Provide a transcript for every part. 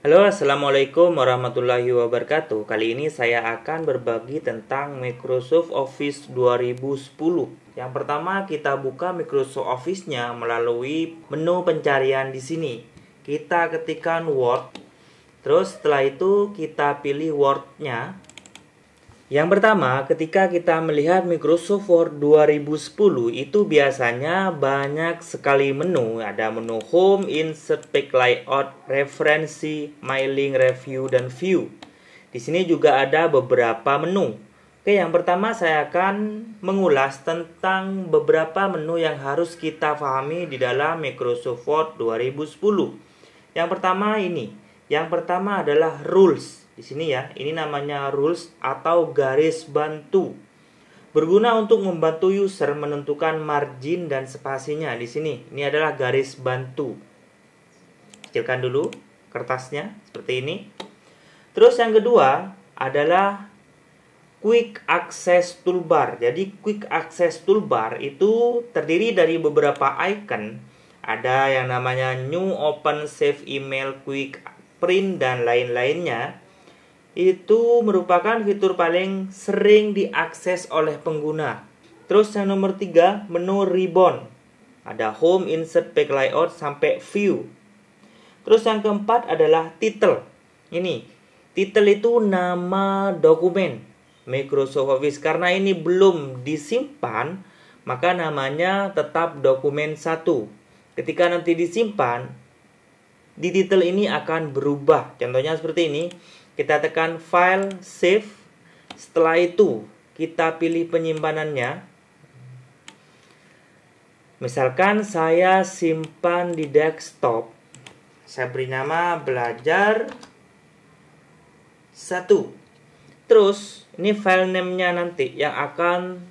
Halo, assalamualaikum warahmatullahi wabarakatuh. Kali ini saya akan berbagi tentang Microsoft Office 2010. Yang pertama, kita buka Microsoft Office-nya melalui menu pencarian di sini. Kita ketikkan Word. Terus setelah itu kita pilih Word-nya. Yang pertama, ketika kita melihat Microsoft Word 2010 itu biasanya banyak sekali menu. Ada menu Home, Insert, Page Layout, Referensi, My Link, Review, dan View. Di sini juga ada beberapa menu. Oke, yang pertama saya akan mengulas tentang beberapa menu yang harus kita pahami di dalam Microsoft Word 2010. Yang pertama ini. Yang pertama adalah Rules. Di sini ya, ini namanya rules atau garis bantu. Berguna untuk membantu user menentukan margin dan spasinya di sini. Ini adalah garis bantu. Kecilkan dulu kertasnya seperti ini. Terus yang kedua adalah Quick Access Toolbar. Jadi Quick Access Toolbar itu terdiri dari beberapa icon. Ada yang namanya New, Open, Save, Email, Quick, Print, dan lain-lainnya. Itu merupakan fitur paling sering diakses oleh pengguna. Terus yang nomor 3, menu ribbon. Ada Home, Insert, Page Layout, sampai View. Terus yang keempat adalah title. Ini, title itu nama dokumen Microsoft Office. Karena ini belum disimpan, maka namanya tetap dokumen 1. Ketika nanti disimpan, di title ini akan berubah. Contohnya seperti ini. Kita tekan File, Save. Setelah itu kita pilih penyimpanannya. Misalkan saya simpan di desktop. Saya beri nama belajar 1. Terus ini file name-nya nanti yang akan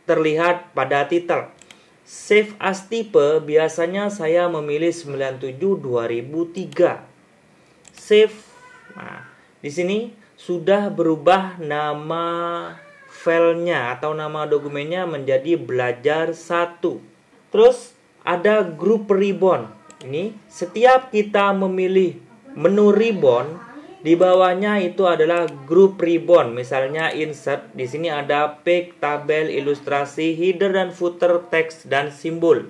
terlihat pada title. Save as type biasanya saya memilih 97/2003. Save. Nah, di sini sudah berubah nama filenya atau nama dokumennya menjadi belajar 1. Terus ada group ribbon. Ini setiap kita memilih menu ribbon, di bawahnya itu adalah group ribbon. Misalnya insert, di sini ada page, tabel, ilustrasi, header dan footer, teks dan simbol.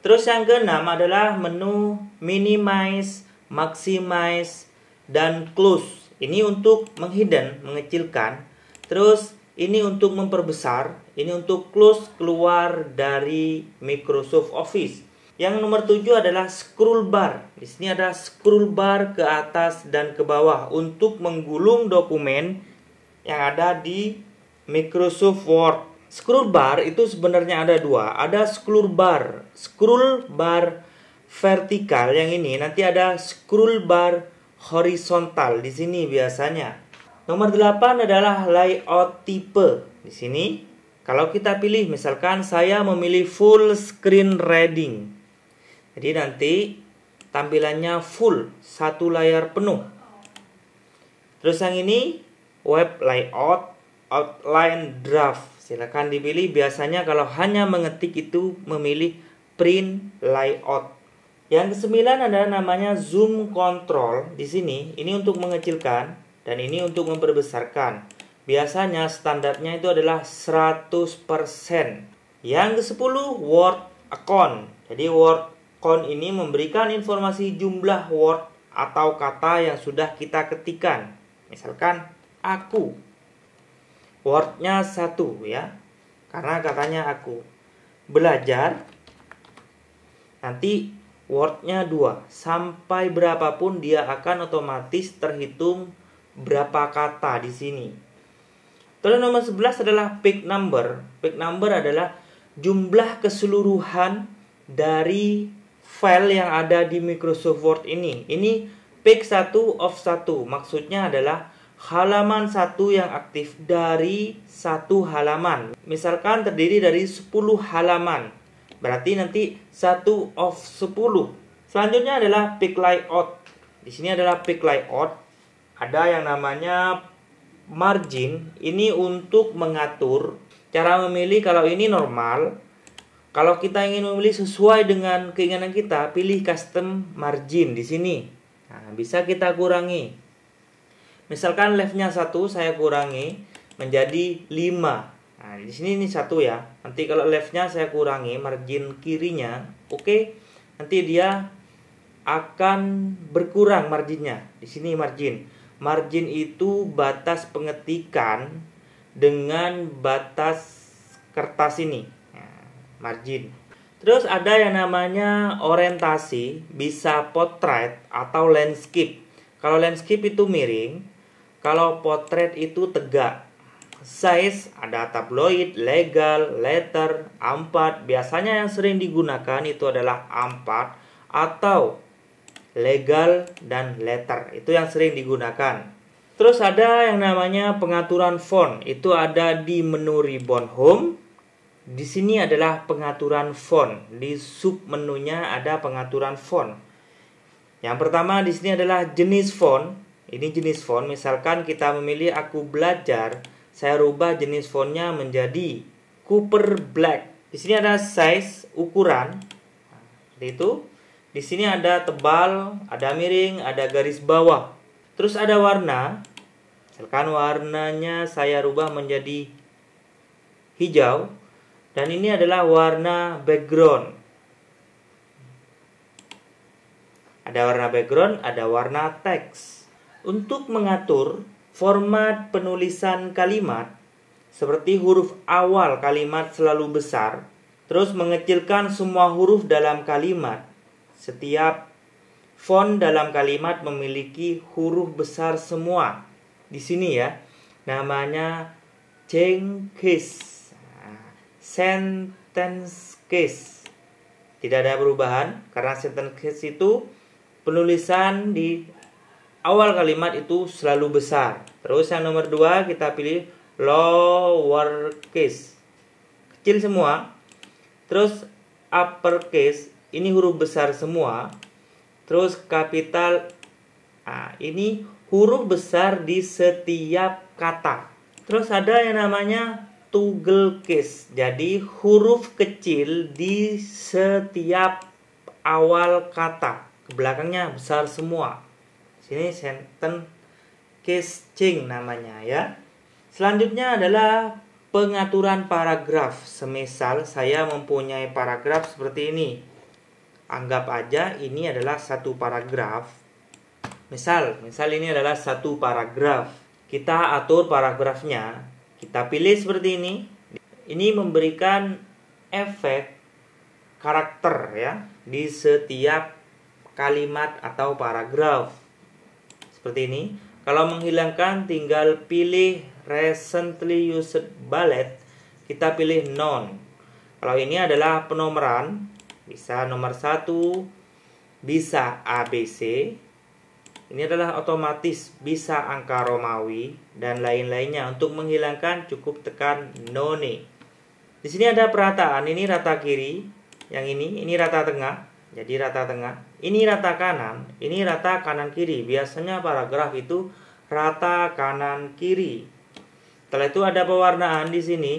Terus yang keenam adalah menu minimize, maximize, dan close. Ini untuk menghidden, mengecilkan. Terus ini untuk memperbesar. Ini untuk close, keluar dari Microsoft Office. Yang nomor 7 adalah scroll bar. Di sini ada scroll bar ke atas dan ke bawah untuk menggulung dokumen yang ada di Microsoft Word. Scroll bar itu sebenarnya ada dua. Ada scroll bar vertikal yang ini. Nanti ada scroll bar horizontal di sini biasanya. Nomor 8 adalah layout tipe. Di sini kalau kita pilih misalkan saya memilih full screen reading. Jadi nanti tampilannya full, satu layar penuh. Terus yang ini web layout, outline, draft. Silakan dipilih. Biasanya kalau hanya mengetik itu memilih print layout. Yang ke-9 adalah namanya zoom control. Di sini ini untuk mengecilkan dan ini untuk memperbesarkan. Biasanya standarnya itu adalah 100%. Yang ke-10 word account. Jadi word account ini memberikan informasi jumlah word atau kata yang sudah kita ketikkan. Misalkan aku. Wordnya 1 ya. Karena katanya aku. Belajar. Nanti wordnya 2. Sampai berapapun dia akan otomatis terhitung berapa kata di sini. Terus nomor 11 adalah page number. Page number adalah jumlah keseluruhan dari file yang ada di Microsoft Word ini. Ini page 1 of 1. Maksudnya adalah halaman 1 yang aktif dari satu halaman. Misalkan terdiri dari 10 halaman. Berarti nanti 1 of 10. Selanjutnya adalah page layout. Di sini adalah page layout. Ada yang namanya margin. Ini untuk mengatur. Cara memilih kalau ini normal. Kalau kita ingin memilih sesuai dengan keinginan kita, pilih custom margin di sini. Nah, bisa kita kurangi. Misalkan leftnya 1, saya kurangi menjadi 5. Nah, di sini ini 1 ya. Nanti kalau leftnya saya kurangi margin kirinya, oke, nanti dia akan berkurang marginnya. Di sini margin. Margin itu batas pengetikan dengan batas kertas ini. Nah, margin. Terus ada yang namanya orientasi, bisa portrait atau landscape. Kalau landscape itu miring, kalau portrait itu tegak. Size ada tabloid, legal, letter, A4. Biasanya yang sering digunakan itu adalah A4 atau legal dan letter. Itu yang sering digunakan. Terus ada yang namanya pengaturan font. Itu ada di menu ribbon home. Di sini adalah pengaturan font. Di sub menunya ada pengaturan font. Yang pertama di sini adalah jenis font. Ini jenis font. Misalkan kita memilih Aku Belajar, saya rubah jenis fontnya menjadi Cooper Black. Di sini ada size, ukuran. Seperti itu. Di sini ada tebal, ada miring, ada garis bawah. Terus ada warna. Misalkan warnanya saya rubah menjadi hijau. Dan ini adalah warna background. Ada warna background, ada warna teks. Untuk mengatur format penulisan kalimat, seperti huruf awal kalimat selalu besar, terus mengecilkan semua huruf dalam kalimat. Setiap font dalam kalimat memiliki huruf besar semua. Di sini ya, namanya change case. Sentence case. Tidak ada perubahan karena sentence case itu penulisan di awal kalimat itu selalu besar. Terus yang nomor 2 kita pilih lower case. Kecil semua. Terus upper case, ini huruf besar semua. Terus capital, ini huruf besar di setiap kata. Terus ada yang namanya toggle case. Jadi huruf kecil di setiap awal kata. Ke belakangnya besar semua. Sini sentence case change namanya ya. Selanjutnya adalah pengaturan paragraf. Semisal saya mempunyai paragraf seperti ini. Anggap aja ini adalah satu paragraf. Misal ini adalah satu paragraf. Kita atur paragrafnya. Kita pilih seperti ini. Ini memberikan efek karakter ya di setiap kalimat atau paragraf. Seperti ini. Kalau menghilangkan tinggal pilih recently used bullet. Kita pilih none. Kalau ini adalah penomoran, bisa nomor 1, bisa ABC. Ini adalah otomatis, bisa angka Romawi dan lain-lainnya. Untuk menghilangkan cukup tekan none. Di sini ada perataan, ini rata kiri, yang ini rata tengah. Jadi rata tengah, ini rata kanan, ini rata kanan kiri. Biasanya paragraf itu rata kanan kiri. Setelah itu ada pewarnaan di sini.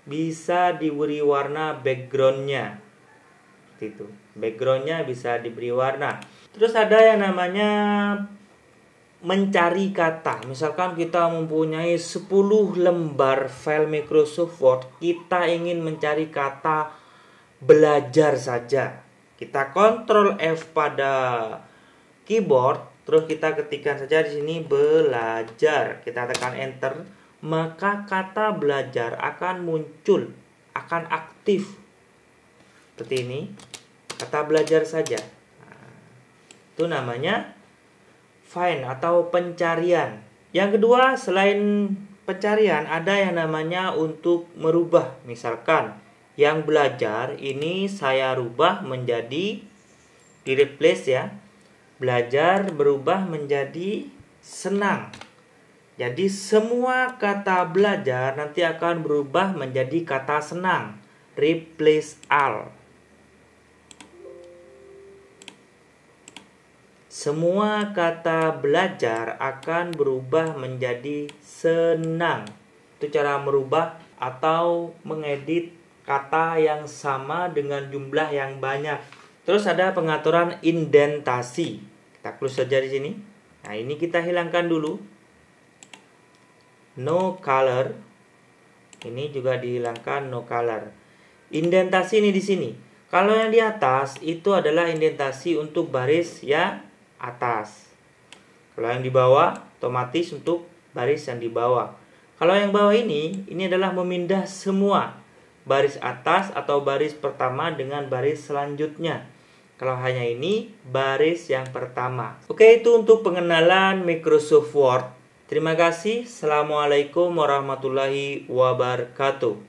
Bisa diberi warna backgroundnya. Seperti itu. Backgroundnya bisa diberi warna. Terus ada yang namanya mencari kata. Misalkan kita mempunyai 10 lembar file Microsoft Word, kita ingin mencari kata belajar saja. Kita Ctrl F pada keyboard, terus kita ketikkan saja di sini belajar. Kita tekan enter, maka kata belajar akan muncul, akan aktif. Seperti ini. Kata belajar saja. Itu namanya find atau pencarian. Yang kedua, selain pencarian, ada yang namanya untuk merubah. Misalkan yang belajar ini saya rubah menjadi di replace ya. Belajar berubah menjadi senang. Jadi semua kata belajar nanti akan berubah menjadi kata senang. Replace all. Semua kata belajar akan berubah menjadi senang. Itu cara merubah atau mengedit kata yang sama dengan jumlah yang banyak. Terus ada pengaturan indentasi. Kita close saja di sini. Nah, ini kita hilangkan dulu. No color. Ini juga dihilangkan no color. Indentasi ini di sini. Kalau yang di atas itu adalah indentasi untuk baris yang atas. Kalau yang di bawah otomatis untuk baris yang di bawah. Kalau yang bawah ini adalah memindah semua baris atas atau baris pertama dengan baris selanjutnya. Kalau hanya ini baris yang pertama. Oke, itu untuk pengenalan Microsoft Word. Terima kasih. Assalamualaikum warahmatullahi wabarakatuh.